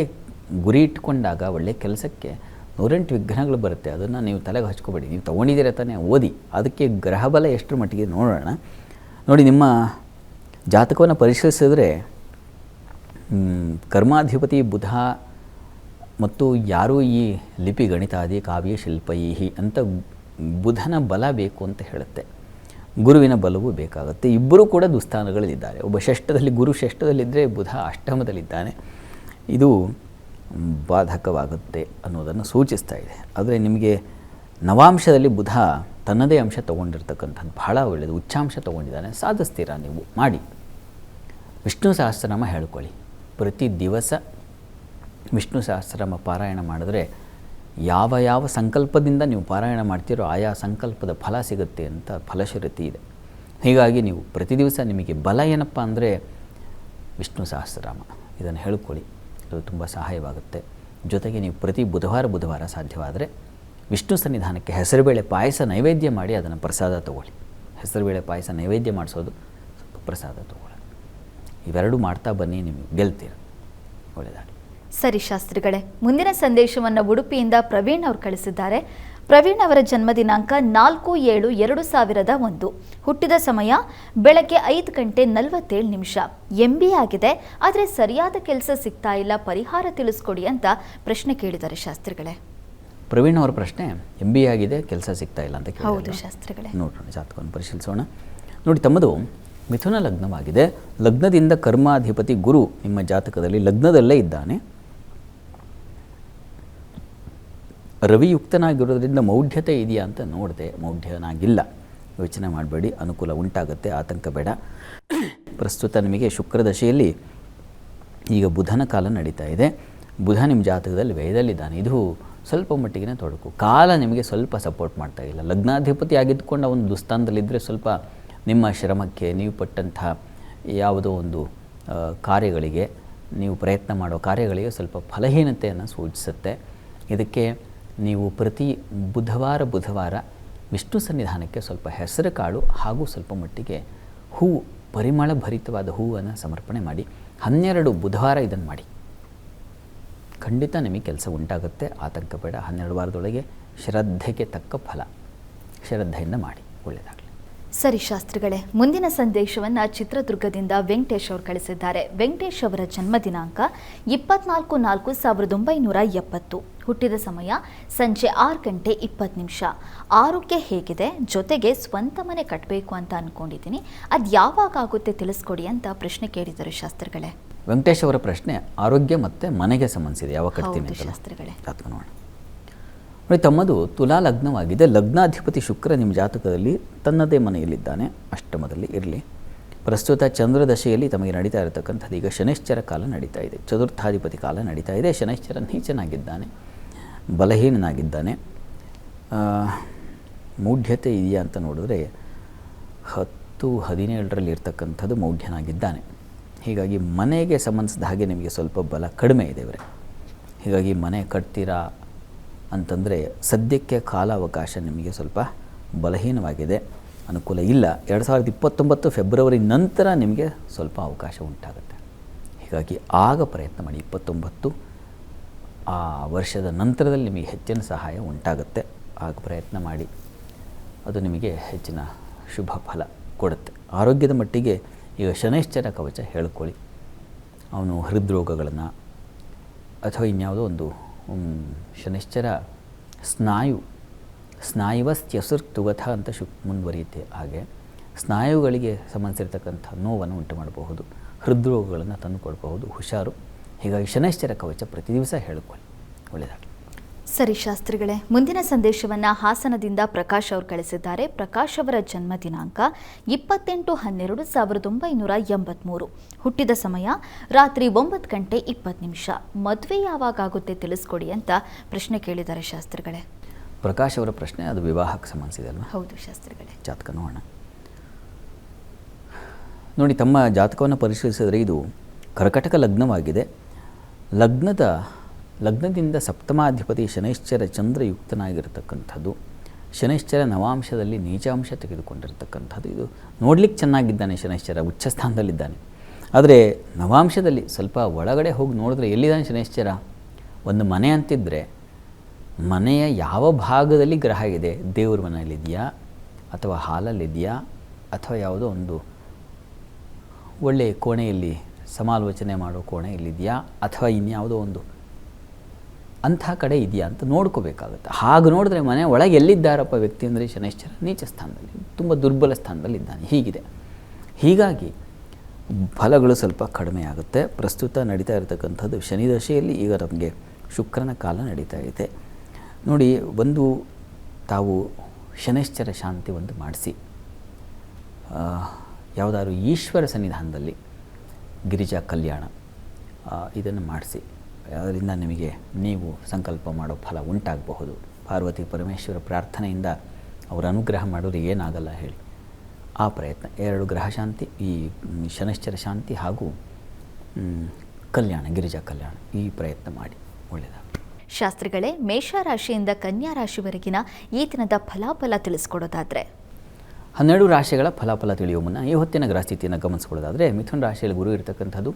ಗುರಿ ಇಟ್ಕೊಂಡಾಗ ಒಳ್ಳೆ ಕೆಲಸಕ್ಕೆ 108 ವಿಘ್ನಗಳು ಬರುತ್ತೆ. ಅದನ್ನು ನೀವು ತಲೆಗೆ ಹಚ್ಕೋಬೇಡಿ. ನೀವು ತೊಗೊಂಡಿದ್ದೀರ ತಾನೇ, ಓದಿ. ಅದಕ್ಕೆ ಗ್ರಹಬಲ ಎಷ್ಟರ ಮಟ್ಟಿಗೆ ನೋಡೋಣ. ನೋಡಿ, ನಿಮ್ಮ ಜಾತಕವನ್ನು ಪರಿಶೀಲಿಸಿದ್ರೆ ಕರ್ಮಾಧಿಪತಿ ಬುಧ ಮತ್ತು ಯಾರೂ ಈ ಲಿಪಿ ಗಣಿತಾದಿ ಕಾವ್ಯ ಶಿಲ್ಪೈಹಿ ಅಂತ ಬುಧನ ಬಲ ಬೇಕು ಅಂತ ಹೇಳುತ್ತೆ. ಗುರುವಿನ ಬಲವೂ ಬೇಕಾಗುತ್ತೆ. ಇಬ್ಬರೂ ಕೂಡ ದುಸ್ಥಾನಗಳಲ್ಲಿದ್ದಾರೆ. ಒಬ್ಬ ಷಷ್ಠದಲ್ಲಿ, ಗುರು ಷಷ್ಠದಲ್ಲಿದ್ದರೆ ಬುಧ ಅಷ್ಟಮದಲ್ಲಿದ್ದಾನೆ. ಇದು ಬಾಧಕವಾಗುತ್ತೆ ಅನ್ನೋದನ್ನು ಸೂಚಿಸ್ತಾ ಇದೆ. ಆದರೆ ನಿಮಗೆ ನವಾಂಶದಲ್ಲಿ ಬುಧ ತನ್ನದೇ ಅಂಶ ತೊಗೊಂಡಿರ್ತಕ್ಕಂಥದ್ದು ಬಹಳ ಒಳ್ಳೆಯದು. ಉಚ್ಚಾಂಶ ತೊಗೊಂಡಿದ್ದಾನೆ, ಸಾಧಿಸ್ತೀರಾ ನೀವು, ಮಾಡಿ. ವಿಷ್ಣು ಸಹಸ್ರನಾಮ ಹೇಳ್ಕೊಳ್ಳಿ. ಪ್ರತಿ ದಿವಸ ವಿಷ್ಣು ಸಹಸ್ರನಾಮ ಪಾರಾಯಣ ಮಾಡಿದ್ರೆ ಯಾವ ಸಂಕಲ್ಪದಿಂದ ನೀವು ಪಾರಾಯಣ ಮಾಡ್ತೀರೋ ಆಯಾ ಸಂಕಲ್ಪದ ಫಲ ಸಿಗುತ್ತೆ ಅಂತ ಫಲಶ್ರುತಿ ಇದೆ. ಹೀಗಾಗಿ ನೀವು ಪ್ರತಿ ದಿವಸ ನಿಮಗೆ ಬಲ ಏನಪ್ಪ ಅಂದರೆ ವಿಷ್ಣು ಸಹಸ್ರನಾಮ ಇದನ್ನು ಹೇಳ್ಕೊಳ್ಳಿ. ಅದು ತುಂಬ ಸಹಾಯವಾಗುತ್ತೆ. ಜೊತೆಗೆ ನೀವು ಪ್ರತಿ ಬುಧವಾರ ಸಾಧ್ಯವಾದರೆ ವಿಷ್ಣು ಸನ್ನಿಧಾನಕ್ಕೆ ಹೆಸರುಬೇಳೆ ಪಾಯಸ ನೈವೇದ್ಯ ಮಾಡಿ ಅದನ್ನು ಪ್ರಸಾದ ತೊಗೊಳ್ಳಿ. ಹೆಸರುಬೇಳೆ ಪಾಯಸ ನೈವೇದ್ಯ ಮಾಡಿಸೋದು, ಸ್ವಲ್ಪ ಪ್ರಸಾದ ತೊಗೊಳ್ಳಿ. ಇವೆರಡೂ ಮಾಡ್ತಾ ಬನ್ನಿ, ನೀವು ಗೆಲ್ತೀರ. ಒಳ್ಳೆಯದಾಗಲಿ. ಸರಿ ಶಾಸ್ತ್ರಿಗಳೇ, ಮುಂದಿನ ಸಂದೇಶವನ್ನು ಉಡುಪಿಯಿಂದ ಪ್ರವೀಣ್ ಅವರು ಕಳಿಸಿದ್ದಾರೆ. ಪ್ರವೀಣ್ ಅವರ ಜನ್ಮ ದಿನಾಂಕ 4/7/2001, ಹುಟ್ಟಿದ ಸಮಯ ಬೆಳಗ್ಗೆ 5:47. MBA ಆಗಿದೆ, ಆದರೆ ಸರಿಯಾದ ಕೆಲಸ ಸಿಗ್ತಾ ಇಲ್ಲ, ಪರಿಹಾರ ತಿಳಿಸ್ಕೊಡಿ ಅಂತ ಪ್ರಶ್ನೆ ಕೇಳಿದ್ದಾರೆ ಶಾಸ್ತ್ರಿಗಳೇ. ಪ್ರವೀಣ್ ಅವರ ಪ್ರಶ್ನೆ MBA ಆಗಿದೆ, ಕೆಲಸ ಸಿಗ್ತಾ ಇಲ್ಲ ಅಂತ ಕೇಳಿದ್ದಾರೆ. ಹೌದು ಶಾಸ್ತ್ರಿಗಳೇ. ನೋಡೋಣ, ಜಾತಕವನ್ನು ಪರಿಶೀಲಿಸೋಣ. ನೋಡಿ, ತಮ್ಮದು ಮಿಥುನ ಲಗ್ನವಾಗಿದೆ. ಲಗ್ನದಿಂದ ಕರ್ಮಾಧಿಪತಿ ಗುರು ನಿಮ್ಮ ಜಾತಕದಲ್ಲಿ ಲಗ್ನದಲ್ಲೇ ಇದ್ದಾನೆ. ರವಿಯುಕ್ತನಾಗಿರೋದ್ರಿಂದ ಮೌಢ್ಯತೆ ಇದೆಯಾ ಅಂತ ನೋಡಿದೆ. ಮೌಢ್ಯನಾಗಿಲ್ಲ, ಯೋಚನೆ ಮಾಡಬೇಡಿ, ಅನುಕೂಲ ಉಂಟಾಗುತ್ತೆ, ಆತಂಕ ಬೇಡ. ಪ್ರಸ್ತುತ ನಿಮಗೆ ಶುಕ್ರದಶೆಯಲ್ಲಿ ಈಗ ಬುಧನ ಕಾಲ ನಡೀತಾ ಇದೆ. ಬುಧ ನಿಮ್ಮ ಜಾತಕದಲ್ಲಿ ವ್ಯಯದಲ್ಲಿದ್ದಾನೆ. ಇದು ಸ್ವಲ್ಪ ಮಟ್ಟಿಗಿನ ತೊಡಕು. ಕಾಲ ನಿಮಗೆ ಸ್ವಲ್ಪ ಸಪೋರ್ಟ್ ಮಾಡ್ತಾ ಇಲ್ಲ. ಲಗ್ನಾಧಿಪತಿ ಆಗಿದ್ದುಕೊಂಡು ಅವನು ದುಸ್ಥಾನದಲ್ಲಿದ್ದರೆ ಸ್ವಲ್ಪ ನಿಮ್ಮ ಶ್ರಮಕ್ಕೆ, ನೀವು ಪಟ್ಟಂಥ ಯಾವುದೋ ಒಂದು ಕಾರ್ಯಗಳಿಗೆ, ನೀವು ಪ್ರಯತ್ನ ಮಾಡೋ ಕಾರ್ಯಗಳಿಗೆ ಸ್ವಲ್ಪ ಫಲಹೀನತೆಯನ್ನು ಸೂಚಿಸುತ್ತೆ. ಇದಕ್ಕೆ ನೀವು ಪ್ರತಿ ಬುಧವಾರ ವಿಷ್ಣು ಸನ್ನಿಧಾನಕ್ಕೆ ಸ್ವಲ್ಪ ಹೆಸರು ಕಾಳು ಹಾಗೂ ಸ್ವಲ್ಪ ಮಟ್ಟಿಗೆ ಹೂವು, ಪರಿಮಳ ಭರಿತವಾದ ಹೂವನ್ನು ಸಮರ್ಪಣೆ ಮಾಡಿ 12 ಬುಧವಾರ ಇದನ್ನು ಮಾಡಿ. ಖಂಡಿತ ನಿಮಗೆ ಕೆಲಸ ಉಂಟಾಗುತ್ತೆ, ಆತಂಕ ಬೇಡ. 12 ವಾರದೊಳಗೆ ಶ್ರದ್ಧೆಗೆ ತಕ್ಕ ಫಲ. ಶ್ರದ್ಧೆಯಿಂದ ಮಾಡಿ, ಒಳ್ಳೆಯದಾಗಲಿ. ಸರಿ ಶಾಸ್ತ್ರಿಗಳೇ, ಮುಂದಿನ ಸಂದೇಶವನ್ನು ಚಿತ್ರದುರ್ಗದಿಂದ ವೆಂಕಟೇಶ್ ಅವರು ಕಳಿಸಿದ್ದಾರೆ. ವೆಂಕಟೇಶ್ ಅವರ ಜನ್ಮ ದಿನಾಂಕ 24/4/1970. ಹುಟ್ಟಿದ ಸಮಯ ಸಂಜೆ 6:20. ಆರೋಗ್ಯ ಹೇಗಿದೆ, ಜೊತೆಗೆ ಸ್ವಂತ ಮನೆ ಕಟ್ಟಬೇಕು ಅಂತ ಅಂದ್ಕೊಂಡಿದ್ದೀನಿ, ಅದು ಯಾವಾಗ ಆಗುತ್ತೆ ತಿಳಿಸ್ಕೊಡಿ ಅಂತ ಪ್ರಶ್ನೆ ಕೇಳಿದರು ಶಾಸ್ತ್ರಿಗಳೇ. ವೆಂಕಟೇಶ್ ಅವರ ಪ್ರಶ್ನೆ ಆರೋಗ್ಯ ಮತ್ತು ಮನೆಗೆ ಸಂಬಂಧಿಸಿದೆ. ಯಾವಾಗ ಕಟ್ತೀನಿ ಅಂತ ಶಾಸ್ತ್ರಿಗಳೇ ನೋಡೋಣ. ನೋಡಿ, ತಮ್ಮದು ತುಲಾ ಲಗ್ನವಾಗಿದೆ. ಲಗ್ನಾಧಿಪತಿ ಶುಕ್ರ ನಿಮ್ಮ ಜಾತಕದಲ್ಲಿ ತನ್ನದೇ ಮನೆಯಲ್ಲಿದ್ದಾನೆ, ಅಷ್ಟಮದಲ್ಲಿ ಇರಲಿ. ಪ್ರಸ್ತುತ ಚಂದ್ರದಶೆಯಲ್ಲಿ ತಮಗೆ ನಡೀತಾ ಇರತಕ್ಕಂಥದ್ದು ಈಗ ಶನೈಶ್ಚರ ಕಾಲ ನಡೀತಾ ಇದೆ. ಚತುರ್ಥಾಧಿಪತಿ ಕಾಲ ನಡೀತಾ ಇದೆ. ಶನೈಶ್ಚರ ನೀಚನಾಗಿದ್ದಾನೆ, ಬಲಹೀನನಾಗಿದ್ದಾನೆ. ಮೌಢ್ಯತೆ ಇದೆಯಾ ಅಂತ ನೋಡಿದ್ರೆ 10-17ರಲ್ಲಿ ಇರ್ತಕ್ಕಂಥದ್ದು ಮೌಢ್ಯನಾಗಿದ್ದಾನೆ. ಹೀಗಾಗಿ ಮನೆಗೆ ಸಂಬಂಧಿಸಿದ ಹಾಗೆ ನಿಮಗೆ ಸ್ವಲ್ಪ ಬಲ ಕಡಿಮೆ ಇದೆ ಇವರೇ. ಹೀಗಾಗಿ ಮನೆ ಕಟ್ತೀರಾ ಅಂತಂದರೆ ಸದ್ಯಕ್ಕೆ ಕಾಲಾವಕಾಶ ನಿಮಗೆ ಸ್ವಲ್ಪ ಬಲಹೀನವಾಗಿದೆ, ಅನುಕೂಲ ಇಲ್ಲ. 2029 ಫೆಬ್ರವರಿ ನಂತರ ನಿಮಗೆ ಸ್ವಲ್ಪ ಅವಕಾಶ ಉಂಟಾಗುತ್ತೆ. ಹೀಗಾಗಿ ಆಗ ಪ್ರಯತ್ನ ಮಾಡಿ. 29 ಆ ವರ್ಷದ ನಂತರದಲ್ಲಿ ನಿಮಗೆ ಹೆಚ್ಚಿನ ಸಹಾಯ ಉಂಟಾಗುತ್ತೆ. ಆಗ ಪ್ರಯತ್ನ ಮಾಡಿ, ಅದು ನಿಮಗೆ ಹೆಚ್ಚಿನ ಶುಭ ಫಲ ಕೊಡುತ್ತೆ. ಆರೋಗ್ಯದ ಮಟ್ಟಿಗೆ ಈಗ ಶನೈಶ್ಚರ ಕವಚ ಹೇಳ್ಕೊಳ್ಳಿ. ಅವನು ಹೃದ್ರೋಗಗಳನ್ನು ಅಥವಾ ಇನ್ಯಾವುದೋ ಒಂದು ಶನೈಶ್ಚರ ಸ್ನಾಯುವಸ್ತ್ಯಸುರ್ತುಗಥ ಅಂತ ಮುಂದುವರಿಯುತ್ತೆ. ಹಾಗೆ ಸ್ನಾಯುಗಳಿಗೆ ಸಂಬಂಧಿಸಿರ್ತಕ್ಕಂಥ ನೋವನ್ನು ಉಂಟು ಮಾಡಬಹುದು, ಹೃದ್ರೋಗಗಳನ್ನು ತಂದುಕೊಡಬಹುದು. ಹುಷಾರು. ಹೀಗಾಗಿ ಶನೈಶ್ಚರ ಕವಚ ಪ್ರತಿ ದಿವಸ ಹೇಳಿಕೊಳ್ಳಿ, ಒಳ್ಳೆಯದಾಗಲಿ. ಸರಿ ಶಾಸ್ತ್ರಿಗಳೇ, ಮುಂದಿನ ಸಂದೇಶವನ್ನು ಹಾಸನದಿಂದ ಪ್ರಕಾಶ್ ಅವರು ಕಳಿಸಿದ್ದಾರೆ. ಪ್ರಕಾಶ್ ಅವರ ಜನ್ಮ ದಿನಾಂಕ 28/12/1983. ಹುಟ್ಟಿದ ಸಮಯ ರಾತ್ರಿ 9:20. ಮದುವೆ ಯಾವಾಗ ಆಗುತ್ತೆ ತಿಳಿಸ್ಕೊಡಿ ಅಂತ ಪ್ರಶ್ನೆ ಕೇಳಿದ್ದಾರೆ ಶಾಸ್ತ್ರಿಗಳೇ. ಪ್ರಕಾಶ್ ಅವರ ಪ್ರಶ್ನೆ ಅದು ವಿವಾಹಕ್ಕೆ ಸಂಬಂಧಿಸಿದೆ ಅಲ್ವಾ? ಹೌದು ಶಾಸ್ತ್ರಿಗಳೇ. ಜಾತಕ ನೋಡೋಣ. ನೋಡಿ, ತಮ್ಮ ಜಾತಕವನ್ನು ಪರಿಶೀಲಿಸಿದರೆ ಇದು ಕರ್ಕಟಕ ಲಗ್ನವಾಗಿದೆ. ಲಗ್ನದಿಂದ ಸಪ್ತಮಾಧಿಪತಿ ಶನೈಶ್ಚರ ಚಂದ್ರಯುಕ್ತನಾಗಿರತಕ್ಕಂಥದ್ದು. ಶನೈಶ್ಚರ ನವಾಂಶದಲ್ಲಿ ನೀಚಾಂಶ ತೆಗೆದುಕೊಂಡಿರತಕ್ಕಂಥದ್ದು. ಇದು ನೋಡ್ಲಿಕ್ಕೆ ಚೆನ್ನಾಗಿದ್ದಾನೆ, ಶನೈಶ್ಚರ ಉಚ್ಚಸ್ಥಾನದಲ್ಲಿದ್ದಾನೆ. ಆದರೆ ನವಾಂಶದಲ್ಲಿ ಸ್ವಲ್ಪ ಒಳಗಡೆ ಹೋಗಿ ನೋಡಿದ್ರೆ ಎಲ್ಲಿದ್ದಾನೆ ಶನೈಶ್ಚರ? ಒಂದು ಮನೆ ಅಂತಿದ್ದರೆ ಮನೆಯ ಯಾವ ಭಾಗದಲ್ಲಿ ಗ್ರಹ ಇದೆ? ದೇವ್ರ ಮನೆಯಲ್ಲಿದೆಯಾ, ಅಥವಾ ಹಾಲಲ್ಲಿದೆಯಾ, ಅಥವಾ ಯಾವುದೋ ಒಂದು ಒಳ್ಳೆಯ ಕೋಣೆಯಲ್ಲಿ ಸಮಾಲೋಚನೆ ಮಾಡೋ ಕೋಣೆ ಇಲ್ಲಿದೆಯಾ, ಅಥವಾ ಇನ್ಯಾವುದೋ ಒಂದು ಅಂಥ ಕಡೆ ಇದೆಯಾ ಅಂತ ನೋಡ್ಕೋಬೇಕಾಗುತ್ತೆ. ಹಾಗೆ ನೋಡಿದ್ರೆ ಮನೆ ಒಳಗೆ ಎಲ್ಲಿದ್ದಾರಪ್ಪ ವ್ಯಕ್ತಿ ಅಂದರೆ ಶನೈಶ್ಚರ ನೀಚ ಸ್ಥಾನದಲ್ಲಿ, ತುಂಬ ದುರ್ಬಲ ಸ್ಥಾನದಲ್ಲಿದ್ದಾನೆ. ಹೀಗಿದೆ. ಹೀಗಾಗಿ ಫಲಗಳು ಸ್ವಲ್ಪ ಕಡಿಮೆ ಆಗುತ್ತೆ. ಪ್ರಸ್ತುತ ನಡೀತಾ ಇರತಕ್ಕಂಥದ್ದು ಶನಿ ದಶೆಯಲ್ಲಿ ಈಗ ನಮಗೆ ಶುಕ್ರನ ಕಾಲ ನಡೀತಾ ಇದೆ. ನೋಡಿ, ಒಂದು ತಾವು ಶನೈಶ್ಚರ ಶಾಂತಿ ಒಂದು ಮಾಡಿಸಿ, ಯಾವುದಾದ್ರು ಈಶ್ವರ ಸನ್ನಿಧಾನದಲ್ಲಿ ಗಿರಿಜಾ ಕಲ್ಯಾಣ ಇದನ್ನು ಮಾಡಿಸಿ. ಅದರಿಂದ ನಿಮಗೆ ನೀವು ಸಂಕಲ್ಪ ಮಾಡೋ ಫಲ ಉಂಟಾಗಬಹುದು. ಪಾರ್ವತಿ ಪರಮೇಶ್ವರ ಪ್ರಾರ್ಥನೆಯಿಂದ ಅವರ ಅನುಗ್ರಹ ಮಾಡೋರಿಗೆ ಏನಾಗಲ್ಲ ಹೇಳಿ. ಆ ಪ್ರಯತ್ನ 2 ಗ್ರಹ ಶಾಂತಿ, ಈ ಶನೈಶ್ಚರ ಶಾಂತಿ ಹಾಗೂ ಕಲ್ಯಾಣ, ಗಿರಿಜಾ ಕಲ್ಯಾಣ, ಈ ಪ್ರಯತ್ನ ಮಾಡಿ, ಒಳ್ಳೆಯದಾಗ. ಶಾಸ್ತ್ರಿಗಳೇ, ಮೇಷರಾಶಿಯಿಂದ ಕನ್ಯಾ ರಾಶಿವರೆಗಿನ ಈ ದಿನದ ಫಲಾಫಲ ತಿಳಿಸ್ಕೊಡೋದಾದರೆ? 12 ರಾಶಿಗಳ ಫಲಾಫಲ ತಿಳಿಯುವ ಮುನ್ನ ಈ ಹೊತ್ತಿನ ಗ್ರಹಸ್ಥಿತಿಯನ್ನು ಗಮನಿಸ್ಕೊಳ್ಳೋದಾದರೆ, ಮಿಥುನ ರಾಶಿಯಲ್ಲಿ ಗುರು ಇರತಕ್ಕಂಥದ್ದು,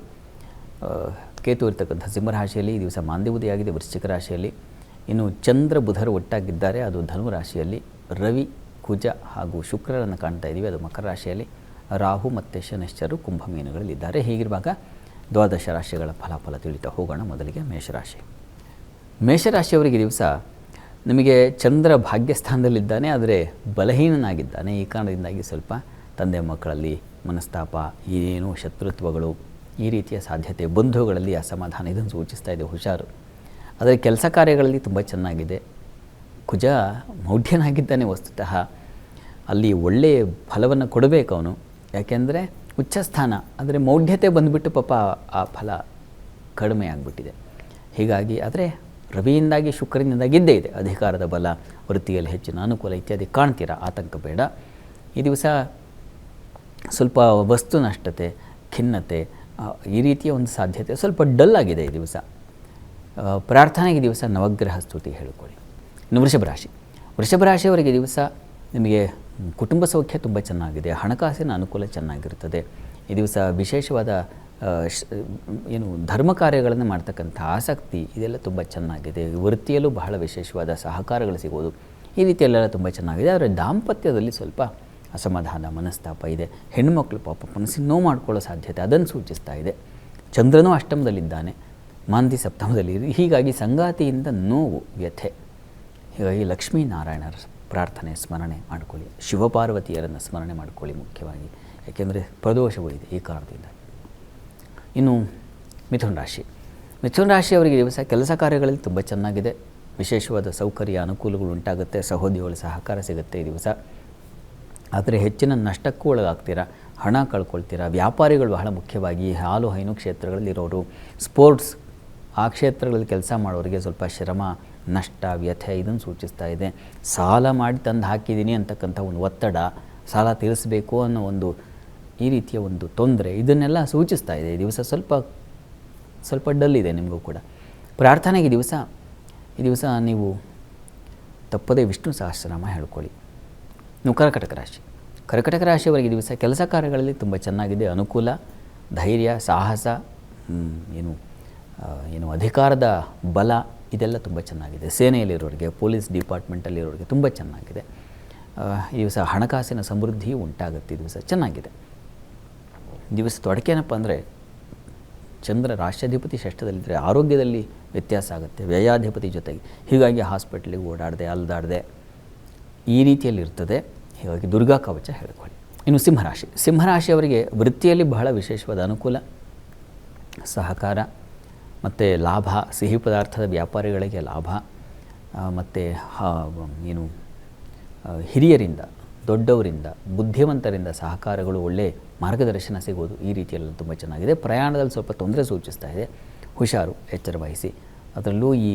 ಕೇತು ಇರತಕ್ಕಂಥ ಸಿಂಹರಾಶಿಯಲ್ಲಿ ಈ ದಿವಸ ಮಾಂದ್ಯವುದಿಯಾಗಿದೆ. ವೃಶ್ಚಿಕ ರಾಶಿಯಲ್ಲಿ ಇನ್ನು ಚಂದ್ರ ಬುಧರು ಒಟ್ಟಾಗಿದ್ದಾರೆ, ಅದು ಧನು ರಾಶಿಯಲ್ಲಿ. ರವಿ, ಕುಜ ಹಾಗೂ ಶುಕ್ರರನ್ನು ಕಾಣ್ತಾ ಇದ್ದೀವಿ, ಅದು ಮಕರ ರಾಶಿಯಲ್ಲಿ. ರಾಹು ಮತ್ತು ಶನೈಶ್ಚರರು ಕುಂಭಮೀನುಗಳಲ್ಲಿದ್ದಾರೆ. ಹೀಗಿರುವಾಗ 12 ರಾಶಿಗಳ ಫಲಾಫಲ ತಿಳಿತಾ ಹೋಗೋಣ. ಮೊದಲಿಗೆ ಮೇಷರಾಶಿಯವರಿಗೆ ದಿವಸ ನಿಮಗೆ ಚಂದ್ರ ಭಾಗ್ಯಸ್ಥಾನದಲ್ಲಿದ್ದಾನೆ, ಆದರೆ ಬಲಹೀನನಾಗಿದ್ದಾನೆ. ಈ ಕಾರಣದಿಂದಾಗಿ ಸ್ವಲ್ಪ ತಂದೆ ಮಕ್ಕಳಲ್ಲಿ ಮನಸ್ತಾಪ, ಏನೇನು ಶತ್ರುತ್ವಗಳು, ಈ ರೀತಿಯ ಸಾಧ್ಯತೆ, ಬಂಧುಗಳಲ್ಲಿ ಅಸಮಾಧಾನ ಇದನ್ನು ಸೂಚಿಸ್ತಾ ಇದೆ. ಹುಷಾರು. ಆದರೆ ಕೆಲಸ ಕಾರ್ಯಗಳಲ್ಲಿ ತುಂಬ ಚೆನ್ನಾಗಿದೆ. ಕುಜ ಮೌಢ್ಯನಾಗಿದ್ದಾನೆ. ವಸ್ತುತಃ ಅಲ್ಲಿ ಒಳ್ಳೆಯ ಫಲವನ್ನು ಕೊಡಬೇಕು ಅವನು, ಯಾಕೆಂದರೆ ಉಚ್ಚಸ್ಥಾನ. ಆದರೆ ಮೌಢ್ಯತೆ ಬಂದುಬಿಟ್ಟು ಪಾಪ ಆ ಫಲ ಕಡಿಮೆ ಆಗಿಬಿಟ್ಟಿದೆ. ಹೀಗಾಗಿ ಆದರೆ ರವಿಯಿಂದಾಗಿ ಶುಕ್ರನಿಂದಾಗಿ ಇದ್ದೇ ಇದೆ. ಅಧಿಕಾರದ ಬಲ, ವೃತ್ತಿಯಲ್ಲಿ ಹೆಚ್ಚಿನ ಅನುಕೂಲ ಇತ್ಯಾದಿ ಕಾಣ್ತೀರಾ, ಆತಂಕ ಬೇಡ. ಈ ದಿವಸ ಸ್ವಲ್ಪ ವಸ್ತು ನಷ್ಟತೆ, ಖಿನ್ನತೆ, ಈ ರೀತಿಯ ಒಂದು ಸಾಧ್ಯತೆ ಸ್ವಲ್ಪ ಡಲ್ ಆಗಿದೆ ಈ ದಿವಸ. ಪ್ರಾರ್ಥನೆಗೆ ದಿವಸ ನವಗ್ರಹ ಸ್ತುತಿ ಹೇಳ್ಕೊಳ್ಳಿ. ಇನ್ನು ವೃಷಭ ರಾಶಿಯವರಿಗೆ ದಿವಸ ನಿಮಗೆ ಕುಟುಂಬ ಸೌಖ್ಯ ತುಂಬ ಚೆನ್ನಾಗಿದೆ, ಹಣಕಾಸಿನ ಅನುಕೂಲ ಚೆನ್ನಾಗಿರ್ತದೆ. ಈ ದಿವಸ ವಿಶೇಷವಾದ ಧರ್ಮ ಕಾರ್ಯಗಳನ್ನು ಮಾಡ್ತಕ್ಕಂಥ ಆಸಕ್ತಿ ಇದೆಲ್ಲ ತುಂಬ ಚೆನ್ನಾಗಿದೆ. ವೃತ್ತಿಯಲ್ಲೂ ಬಹಳ ವಿಶೇಷವಾದ ಸಹಕಾರಗಳು ಸಿಗೋದು, ಈ ರೀತಿಯಲ್ಲೆಲ್ಲ ತುಂಬ ಚೆನ್ನಾಗಿದೆ. ಆದರೆ ದಾಂಪತ್ಯದಲ್ಲಿ ಸ್ವಲ್ಪ ಅಸಮಾಧಾನ, ಮನಸ್ತಾಪ ಇದೆ. ಹೆಣ್ಣುಮಕ್ಕಳು ಪಾಪ ಮನಸ್ಸಿನ ನೋವು ಮಾಡ್ಕೊಳ್ಳೋ ಸಾಧ್ಯತೆ ಅದನ್ನು ಸೂಚಿಸ್ತಾ ಇದೆ. ಚಂದ್ರನೂ ಅಷ್ಟಮದಲ್ಲಿದ್ದಾನೆ, ಮಾಂದಿ ಸಪ್ತಮದಲ್ಲಿ. ಹೀಗಾಗಿ ಸಂಗಾತಿಯಿಂದ ನೋವು, ವ್ಯಥೆ. ಹೀಗಾಗಿ ಲಕ್ಷ್ಮೀನಾರಾಯಣರ ಪ್ರಾರ್ಥನೆ ಸ್ಮರಣೆ ಮಾಡಿಕೊಳ್ಳಿ, ಶಿವಪಾರ್ವತಿಯರನ್ನು ಸ್ಮರಣೆ ಮಾಡಿಕೊಳ್ಳಿ ಮುಖ್ಯವಾಗಿ, ಏಕೆಂದರೆ ಪ್ರದೋಷವೂ ಇದೆ ಈ ಕಾರಣದಿಂದ. ಇನ್ನು ಮಿಥುನ ರಾಶಿಯವರಿಗೆ ದಿವಸ ಕೆಲಸ ಕಾರ್ಯಗಳಲ್ಲಿ ತುಂಬ ಚೆನ್ನಾಗಿದೆ. ವಿಶೇಷವಾದ ಸೌಕರ್ಯ, ಅನುಕೂಲಗಳು ಉಂಟಾಗುತ್ತೆ. ಸಹೋದ್ಯೋಗಿಗಳ ಸಹಕಾರ ಸಿಗುತ್ತೆ ಈ ದಿವಸ. ಆದರೆ ಹೆಚ್ಚಿನ ನಷ್ಟಕ್ಕೂ ಒಳಗಾಗ್ತೀರಾ, ಹಣ ಕಳ್ಕೊಳ್ತೀರಾ. ವ್ಯಾಪಾರಿಗಳು ಬಹಳ ಮುಖ್ಯವಾಗಿ ಹಾಲು ಹೈನು ಕ್ಷೇತ್ರಗಳಲ್ಲಿರೋರು, ಸ್ಪೋರ್ಟ್ಸ್ ಆ ಕ್ಷೇತ್ರಗಳಲ್ಲಿ ಕೆಲಸ ಮಾಡೋರಿಗೆ ಸ್ವಲ್ಪ ಶ್ರಮ, ನಷ್ಟ, ವ್ಯಥೆ ಇದನ್ನು ಸೂಚಿಸ್ತಾ ಇದೆ. ಸಾಲ ಮಾಡಿ ತಂದು ಹಾಕಿದ್ದೀನಿ ಅಂತಕ್ಕಂಥ ಒಂದು ಒತ್ತಡ, ಸಾಲ ತೀರಿಸಬೇಕು ಅನ್ನೋ ಒಂದು ಈ ರೀತಿಯ ಒಂದು ತೊಂದರೆ, ಇದನ್ನೆಲ್ಲ ಸೂಚಿಸ್ತಾ ಇದೆ. ಈ ದಿವಸ ಸ್ವಲ್ಪ ಡಲ್ ಇದೆ ನಿಮಗೂ ಕೂಡ. ಪ್ರಾರ್ಥನೆಗೆ ಈ ದಿವಸ ನೀವು ತಪ್ಪದೇ ವಿಷ್ಣು ಸಹಸ್ರನಾಮ ಹೇಳ್ಕೊಳ್ಳಿ. ಇನ್ನು ಕರ್ಕಟಕ ರಾಶಿಯವರಿಗೆ ದಿವಸ ಕೆಲಸ ಕಾರ್ಯಗಳಲ್ಲಿ ತುಂಬ ಚೆನ್ನಾಗಿದೆ. ಅನುಕೂಲ, ಧೈರ್ಯ, ಸಾಹಸ, ಏನು ಅಧಿಕಾರದ ಬಲ ಇದೆಲ್ಲ ತುಂಬ ಚೆನ್ನಾಗಿದೆ. ಸೇನೆಯಲ್ಲಿರೋರಿಗೆ, ಪೊಲೀಸ್ ಡಿಪಾರ್ಟ್ಮೆಂಟಲ್ಲಿರೋರಿಗೆ ತುಂಬ ಚೆನ್ನಾಗಿದೆ. ಈ ದಿವಸ ಹಣಕಾಸಿನ ಸಮೃದ್ಧಿಯೂ ಉಂಟಾಗುತ್ತೆ. ಈ ದಿವಸ ಚೆನ್ನಾಗಿದೆ. ದಿವಸ ತೊಡಕೇನಪ್ಪ ಅಂದರೆ ಚಂದ್ರ ರಾಷ್ಟ್ರಾಧಿಪತಿ ಷಷ್ಠದಲ್ಲಿದ್ದರೆ ಆರೋಗ್ಯದಲ್ಲಿ ವ್ಯತ್ಯಾಸ ಆಗುತ್ತೆ, ವ್ಯಯಾಧಿಪತಿ ಜೊತೆಗೆ. ಹೀಗಾಗಿ ಹಾಸ್ಪಿಟ್ಲಿಗೆ ಓಡಾಡದೆ ಅಲ್ದಾಡದೆ ಈ ರೀತಿಯಲ್ಲಿರ್ತದೆ. ಹೀಗಾಗಿ ದುರ್ಗಾ ಕವಚ ಹೇಳ್ಕೊಳ್ಳಿ. ಇನ್ನು ಸಿಂಹರಾಶಿಯವರಿಗೆ ವೃತ್ತಿಯಲ್ಲಿ ಬಹಳ ವಿಶೇಷವಾದ ಅನುಕೂಲ, ಸಹಕಾರ ಮತ್ತು ಲಾಭ. ಸಿಹಿ ಪದಾರ್ಥದ ವ್ಯಾಪಾರಿಗಳಿಗೆ ಲಾಭ, ಮತ್ತು ಹಿರಿಯರಿಂದ, ದೊಡ್ಡವರಿಂದ, ಬುದ್ಧಿವಂತರಿಂದ ಸಹಕಾರಗಳು, ಒಳ್ಳೆಯ ಮಾರ್ಗದರ್ಶನ ಸಿಗೋದು, ಈ ರೀತಿಯೆಲ್ಲ ತುಂಬ ಚೆನ್ನಾಗಿದೆ. ಪ್ರಯಾಣದಲ್ಲಿ ಸ್ವಲ್ಪ ತೊಂದರೆ ಸೂಚಿಸ್ತಾ ಇದೆ, ಹುಷಾರು, ಎಚ್ಚರ ವಹಿಸಿ. ಅದರಲ್ಲೂ ಈ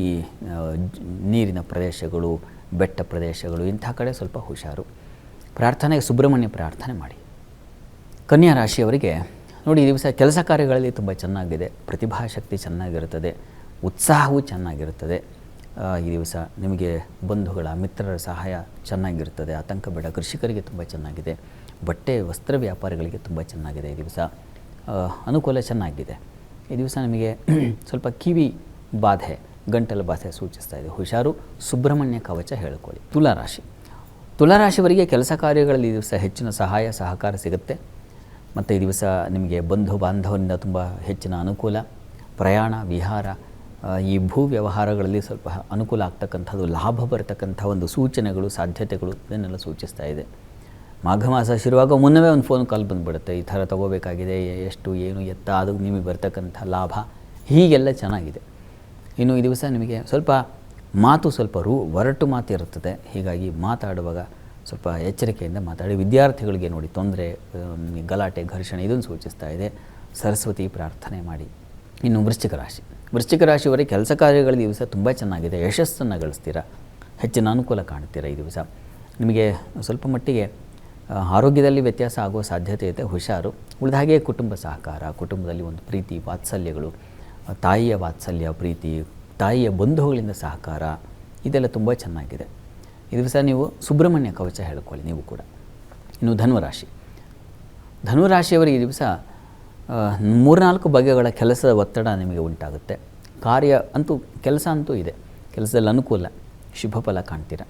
ನೀರಿನ ಪ್ರದೇಶಗಳು, ಬೆಟ್ಟ ಪ್ರದೇಶಗಳು ಇಂಥ ಕಡೆ ಸ್ವಲ್ಪ ಹುಷಾರು. ಪ್ರಾರ್ಥನೆಗೆ ಸುಬ್ರಹ್ಮಣ್ಯ ಪ್ರಾರ್ಥನೆ ಮಾಡಿ. ಕನ್ಯಾ ರಾಶಿಯವರಿಗೆ ನೋಡಿ, ಈ ದಿವಸ ಕೆಲಸ ಕಾರ್ಯಗಳಲ್ಲಿ ತುಂಬ ಚೆನ್ನಾಗಿದೆ. ಪ್ರತಿಭಾಶಕ್ತಿ ಚೆನ್ನಾಗಿರುತ್ತದೆ, ಉತ್ಸಾಹವೂ ಚೆನ್ನಾಗಿರುತ್ತದೆ. ಈ ದಿವಸ ನಿಮಗೆ ಬಂಧುಗಳ, ಮಿತ್ರರ ಸಹಾಯ ಚೆನ್ನಾಗಿರ್ತದೆ, ಆತಂಕ ಬೇಡ. ಕೃಷಿಕರಿಗೆ ತುಂಬ ಚೆನ್ನಾಗಿದೆ. ಬಟ್ಟೆ ವಸ್ತ್ರ ವ್ಯಾಪಾರಿಗಳಿಗೆ ತುಂಬ ಚೆನ್ನಾಗಿದೆ. ಈ ದಿವಸ ಅನುಕೂಲ ಚೆನ್ನಾಗಿದೆ. ಈ ದಿವಸ ನಿಮಗೆ ಸ್ವಲ್ಪ ಕಿವಿ ಬಾಧೆ, ಗಂಟಲು ಬಾಧೆ ಸೂಚಿಸ್ತಾ ಇದೆ, ಹುಷಾರು. ಸುಬ್ರಹ್ಮಣ್ಯ ಕವಚ ಹೇಳ್ಕೊಳ್ಳಿ. ತುಲಾರಾಶಿಯವರಿಗೆ ಕೆಲಸ ಕಾರ್ಯಗಳಲ್ಲಿ ಈ ದಿವಸ ಹೆಚ್ಚಿನ ಸಹಾಯ ಸಹಕಾರ ಸಿಗುತ್ತೆ. ಮತ್ತು ಈ ದಿವಸ ನಿಮಗೆ ಬಂಧು ಬಾಂಧವರಿಂದ ತುಂಬ ಹೆಚ್ಚಿನ ಅನುಕೂಲ. ಪ್ರಯಾಣ, ವಿಹಾರ, ಈ ಭೂ ವ್ಯವಹಾರಗಳಲ್ಲಿ ಸ್ವಲ್ಪ ಅನುಕೂಲ ಆಗ್ತಕ್ಕಂಥದ್ದು, ಲಾಭ ಬರತಕ್ಕಂಥ ಒಂದು ಸೂಚನೆಗಳು, ಸಾಧ್ಯತೆಗಳು ಇದನ್ನೆಲ್ಲ ಸೂಚಿಸ್ತಾ ಇದೆ. ಮಾಘ ಮಾಸ ಶುರುವಾಗ ಮುನ್ನವೇ ಒಂದು ಫೋನ್ ಕಾಲ್ ಬಂದುಬಿಡುತ್ತೆ, ಈ ಥರ ತೊಗೋಬೇಕಾಗಿದೆ, ಎಷ್ಟು ಏನು ಎತ್ತ, ಅದು ನಿಮಗೆ ಬರ್ತಕ್ಕಂಥ ಲಾಭ, ಹೀಗೆಲ್ಲ ಚೆನ್ನಾಗಿದೆ. ಇನ್ನು ಈ ದಿವಸ ನಿಮಗೆ ಸ್ವಲ್ಪ ಒರಟು ಮಾತು ಇರುತ್ತದೆ. ಹೀಗಾಗಿ ಮಾತಾಡುವಾಗ ಸ್ವಲ್ಪ ಎಚ್ಚರಿಕೆಯಿಂದ ಮಾತಾಡಿ. ವಿದ್ಯಾರ್ಥಿಗಳಿಗೆ ನೋಡಿ ತೊಂದರೆ, ಗಲಾಟೆ, ಘರ್ಷಣೆ ಇದನ್ನು ಸೂಚಿಸ್ತಾ ಇದೆ. ಸರಸ್ವತಿ ಪ್ರಾರ್ಥನೆ ಮಾಡಿ. ಇನ್ನು ವೃಶ್ಚಿಕ ರಾಶಿಯವರಿಗೆ ಕೆಲಸ ಕಾರ್ಯಗಳ ದಿವಸ ತುಂಬ ಚೆನ್ನಾಗಿದೆ. ಯಶಸ್ಸನ್ನು ಗಳಿಸ್ತೀರಾ, ಹೆಚ್ಚಿನ ಅನುಕೂಲ ಕಾಣ್ತೀರಾ. ಈ ದಿವಸ ನಿಮಗೆ ಸ್ವಲ್ಪ ಮಟ್ಟಿಗೆ ಆರೋಗ್ಯದಲ್ಲಿ ವ್ಯತ್ಯಾಸ ಆಗುವ ಸಾಧ್ಯತೆ ಇದೆ, ಹುಷಾರು. ಉಳಿದ ಹಾಗೆ ಕುಟುಂಬ ಸಹಕಾರ, ಕುಟುಂಬದಲ್ಲಿ ಒಂದು ಪ್ರೀತಿ, ವಾತ್ಸಲ್ಯಗಳು, ತಾಯಿಯ ವಾತ್ಸಲ್ಯ, ಪ್ರೀತಿ, ತಾಯಿಯ ಬಂಧುಗಳಿಂದ ಸಹಕಾರ ಇದೆಲ್ಲ ತುಂಬ ಚೆನ್ನಾಗಿದೆ. ಈ ದಿವಸ ನೀವು ಸುಬ್ರಹ್ಮಣ್ಯ ಕವಚ ಹೇಳ್ಕೊಳ್ಳಿ ನೀವು ಕೂಡ. ಇನ್ನು ಧನುರಾಶಿಯವರಿಗೆ ಈ ದಿವಸ 3-4 ಬಗೆಗಳ ಕೆಲಸದ ಒತ್ತಡ ನಿಮಗೆ ಉಂಟಾಗುತ್ತೆ. ಕೆಲಸ ಅಂತೂ ಇದೆ, ಕೆಲಸದಲ್ಲಿ ಅನುಕೂಲ, ಶುಭ ಫಲ ಕಾಣ್ತೀರ.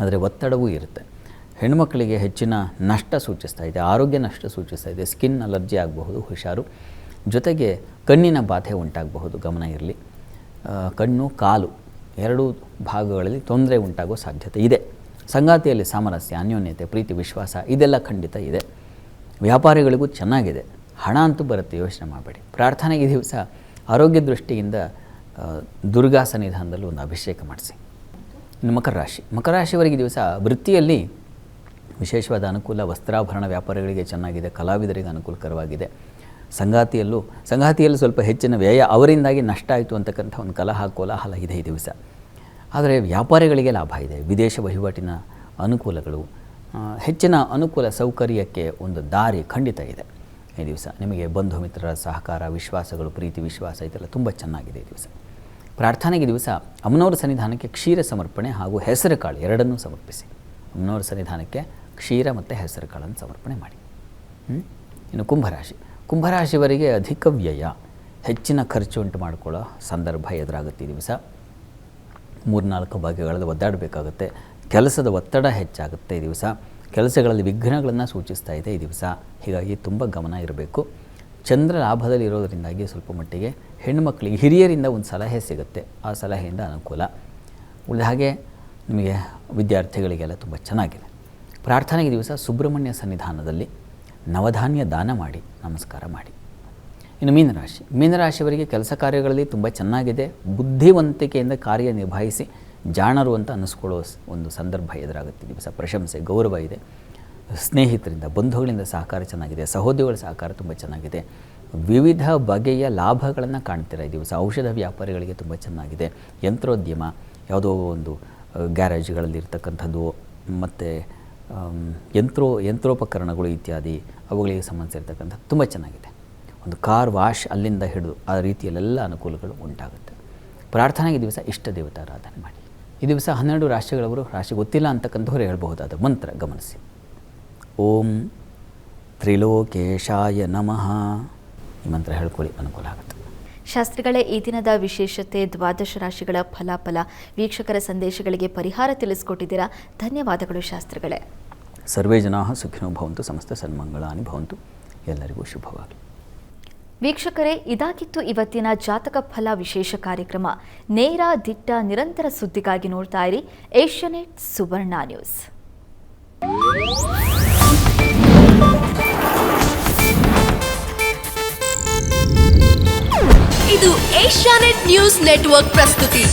ಆದರೆ ಒತ್ತಡವೂ ಇರುತ್ತೆ. ಹೆಣ್ಣುಮಕ್ಕಳಿಗೆ ಹೆಚ್ಚಿನ ನಷ್ಟ ಸೂಚಿಸ್ತಾ ಇದೆ, ಆರೋಗ್ಯ ನಷ್ಟ ಸೂಚಿಸ್ತಾ ಇದೆ. ಸ್ಕಿನ್ ಅಲರ್ಜಿ ಆಗಬಹುದು, ಹುಷಾರು. ಜೊತೆಗೆ ಕಣ್ಣಿನ ಬಾಧೆ ಉಂಟಾಗಬಹುದು, ಗಮನ ಇರಲಿ. ಕಣ್ಣು, ಕಾಲು ಎರಡೂ ಭಾಗಗಳಲ್ಲಿ ತೊಂದರೆ ಉಂಟಾಗೋ ಸಾಧ್ಯತೆ ಇದೆ. ಸಂಗಾತಿಯಲ್ಲಿ ಸಾಮರಸ್ಯ, ಅನ್ಯೋನ್ಯತೆ, ಪ್ರೀತಿ, ವಿಶ್ವಾಸ ಇದೆಲ್ಲ ಖಂಡಿತ ಇದೆ. ವ್ಯಾಪಾರಿಗಳಿಗೂ ಚೆನ್ನಾಗಿದೆ. ಹಣ ಅಂತೂ ಬರುತ್ತೆ, ಯೋಚನೆ ಮಾಡಬೇಡಿ. ಪ್ರಾರ್ಥನೆಗೆ ಈ ದಿವಸ ಆರೋಗ್ಯ ದೃಷ್ಟಿಯಿಂದ ದುರ್ಗಾ ಸನ್ನಿಧಾನದಲ್ಲಿ ಒಂದು ಅಭಿಷೇಕ ಮಾಡಿಸಿ. ಇನ್ನು ಮಕರ ರಾಶಿಯವರಿಗೆ ದಿವಸ ವೃತ್ತಿಯಲ್ಲಿ ವಿಶೇಷವಾದ ಅನುಕೂಲ, ವಸ್ತ್ರಾಭರಣ ವ್ಯಾಪಾರಿಗಳಿಗೆ ಚೆನ್ನಾಗಿದೆ, ಕಲಾವಿದರಿಗೆ ಅನುಕೂಲಕರವಾಗಿದೆ. ಸಂಗಾತಿಯಲ್ಲಿ ಸ್ವಲ್ಪ ಹೆಚ್ಚಿನ ವ್ಯಯ, ಅವರಿಂದಾಗಿ ನಷ್ಟ ಆಯಿತು ಅಂತಕ್ಕಂಥ ಒಂದು ಕಲಹ ಕೋಲಾಹಲ ಇದೆ ಈ ದಿವಸ. ಆದರೆ ವ್ಯಾಪಾರಿಗಳಿಗೆ ಲಾಭ ಇದೆ, ವಿದೇಶ ವಹಿವಾಟಿನ ಅನುಕೂಲಗಳು, ಹೆಚ್ಚಿನ ಅನುಕೂಲ, ಸೌಕರ್ಯಕ್ಕೆ ಒಂದು ದಾರಿ ಖಂಡಿತ ಇದೆ. ಈ ದಿವಸ ನಿಮಗೆ ಬಂಧು ಮಿತ್ರರ ಸಹಕಾರ, ವಿಶ್ವಾಸಗಳು, ಪ್ರೀತಿ ವಿಶ್ವಾಸ ಇದೆಲ್ಲ ತುಂಬ ಚೆನ್ನಾಗಿದೆ ಈ ದಿವಸ. ಪ್ರಾರ್ಥನೆಗೆ ಈ ದಿವಸ ಅಮ್ಮನವರ ಸನ್ನಿಧಾನಕ್ಕೆ ಕ್ಷೀರ ಸಮರ್ಪಣೆ ಹಾಗೂ ಹೆಸರು ಕಾಳು ಎರಡನ್ನೂ ಸಮರ್ಪಿಸಿ. ಅಮ್ಮನವರ ಸನ್ನಿಧಾನಕ್ಕೆ ಕ್ಷೀರ ಮತ್ತು ಹೆಸರು ಕಾಳನ್ನು ಸಮರ್ಪಣೆ ಮಾಡಿ. ಇನ್ನು ಕುಂಭರಾಶಿಯವರಿಗೆ ಅಧಿಕ ವ್ಯಯ, ಹೆಚ್ಚಿನ ಖರ್ಚು ಉಂಟು ಮಾಡಿಕೊಳ್ಳೋ ಸಂದರ್ಭ ಎದುರಾಗುತ್ತೆ ಈ ದಿವಸ. 3-4 ಭಾಗಗಳಲ್ಲಿ ಒದ್ದಾಡಬೇಕಾಗುತ್ತೆ. ಕೆಲಸದ ಒತ್ತಡ ಹೆಚ್ಚಾಗುತ್ತೆ ಈ ದಿವಸ. ಕೆಲಸಗಳಲ್ಲಿ ವಿಘ್ನಗಳನ್ನು ಸೂಚಿಸ್ತಾ ಇದೆ ಈ ದಿವಸ. ಹೀಗಾಗಿ ತುಂಬ ಗಮನ ಇರಬೇಕು. ಚಂದ್ರ ಲಾಭದಲ್ಲಿ ಇರೋದರಿಂದಾಗಿ ಸ್ವಲ್ಪ ಮಟ್ಟಿಗೆ ಹೆಣ್ಣುಮಕ್ಕಳಿಗೆ ಹಿರಿಯರಿಂದ ಒಂದು ಸಲಹೆ ಸಿಗುತ್ತೆ. ಆ ಸಲಹೆಯಿಂದ ಅನುಕೂಲ. ಉಳಿದ ಹಾಗೆ ನಿಮಗೆ ವಿದ್ಯಾರ್ಥಿಗಳಿಗೆಲ್ಲ ತುಂಬ ಚೆನ್ನಾಗಿದೆ. ಪ್ರಾರ್ಥನೆಗೆ ದಿವಸ ಸುಬ್ರಹ್ಮಣ್ಯ ಸನ್ನಿಧಾನದಲ್ಲಿ ನವಧಾನ್ಯ ದಾನ ಮಾಡಿ ನಮಸ್ಕಾರ ಮಾಡಿ. ಇನ್ನು ಮೀನರಾಶಿಯವರಿಗೆ ಕೆಲಸ ಕಾರ್ಯಗಳಲ್ಲಿ ತುಂಬ ಚೆನ್ನಾಗಿದೆ. ಬುದ್ಧಿವಂತಿಕೆಯಿಂದ ಕಾರ್ಯ ನಿಭಾಯಿಸಿ ಜಾಣರು ಅಂತ ಅನ್ನಿಸ್ಕೊಳ್ಳೋ ಒಂದು ಸಂದರ್ಭ ಎದುರಾಗುತ್ತೆ ದಿವಸ. ಪ್ರಶಂಸೆ, ಗೌರವ ಇದೆ. ಸ್ನೇಹಿತರಿಂದ, ಬಂಧುಗಳಿಂದ ಸಹಕಾರ ಚೆನ್ನಾಗಿದೆ. ಸಹೋದ್ಯೋಗಿಗಳ ಸಹಕಾರ ತುಂಬ ಚೆನ್ನಾಗಿದೆ. ವಿವಿಧ ಬಗೆಯ ಲಾಭಗಳನ್ನು ಕಾಣ್ತೀರ ಈ ದಿವಸ. ಔಷಧ ವ್ಯಾಪಾರಿಗಳಿಗೆ ತುಂಬ ಚೆನ್ನಾಗಿದೆ. ಯಂತ್ರೋದ್ಯಮ, ಯಾವುದೋ ಒಂದು ಗ್ಯಾರೇಜ್ಗಳಲ್ಲಿ ಇರ್ತಕ್ಕಂಥದ್ದು ಮತ್ತು ಯಂತ್ರೋಪಕರಣಗಳು ಇತ್ಯಾದಿ ಅವುಗಳಿಗೆ ಸಂಬಂಧಿಸಿರ್ತಕ್ಕಂಥದ್ದು ತುಂಬ ಚೆನ್ನಾಗಿದೆ. ಒಂದು ಕಾರ್ ವಾಶ್ ಅಲ್ಲಿಂದ ಹಿಡಿದು ಆ ರೀತಿಯಲ್ಲೆಲ್ಲ ಅನುಕೂಲಗಳು ಉಂಟಾಗುತ್ತೆ. ಪ್ರಾರ್ಥನೆಗೆ ದಿವಸ ಇಷ್ಟ ದೇವತಾರಾಧನೆ ಮಾಡಿ. ಈ ದಿವಸ 12 ರಾಶಿಗಳವರು, ರಾಶಿ ಗೊತ್ತಿಲ್ಲ ಅಂತಕ್ಕಂಥವ್ರು ಹೇಳ್ಬಹುದಾದ ಮಂತ್ರ ಗಮನಿಸಿ. ಓಂ ತ್ರಿಲೋಕೇಶಾಯ ನಮಃ. ಈ ಮಂತ್ರ ಹೇಳ್ಕೊಳ್ಳಿ, ಅನುಕೂಲ ಆಗುತ್ತೆ. ಶಾಸ್ತ್ರಿಗಳೇ, ಈ ದಿನದ ವಿಶೇಷತೆ, ದ್ವಾದಶ ರಾಶಿಗಳ ಫಲಾಫಲ, ವೀಕ್ಷಕರ ಸಂದೇಶಗಳಿಗೆ ಪರಿಹಾರ ತಿಳಿಸ್ಕೊಟ್ಟಿದ್ದೀರಾ. ಧನ್ಯವಾದಗಳು ಶಾಸ್ತ್ರಿಗಳೇ. ಸರ್ವೇ ಜನಾಃ ಸುಖಿನೋ ಭವಂತು, ಸಮಸ್ತ ಸನ್ಮಂಗಳಾನಿ ಭವಂತು. ಎಲ್ಲರಿಗೂ ಶುಭವಾಗಲಿ. ವೀಕ್ಷಕರೇ, ಇದಾಗಿತ್ತು ಇವತ್ತಿನ ಜಾತಕ ಫಲ ವಿಶೇಷ ಕಾರ್ಯಕ್ರಮ. ನೇರ, ದಿಟ್ಟ, ನಿರಂತರ ಸುದ್ದಿಗಾಗಿ ನೋಡ್ತಾ ಇರಿ ಏಷ್ಯಾನೆಟ್ ಸುವರ್ಣ ನ್ಯೂಸ್. ಇದು ಏಷ್ಯಾನೆಟ್ ನ್ಯೂಸ್ ನೆಟ್ವರ್ಕ್ ಪ್ರಸ್ತುತಿ.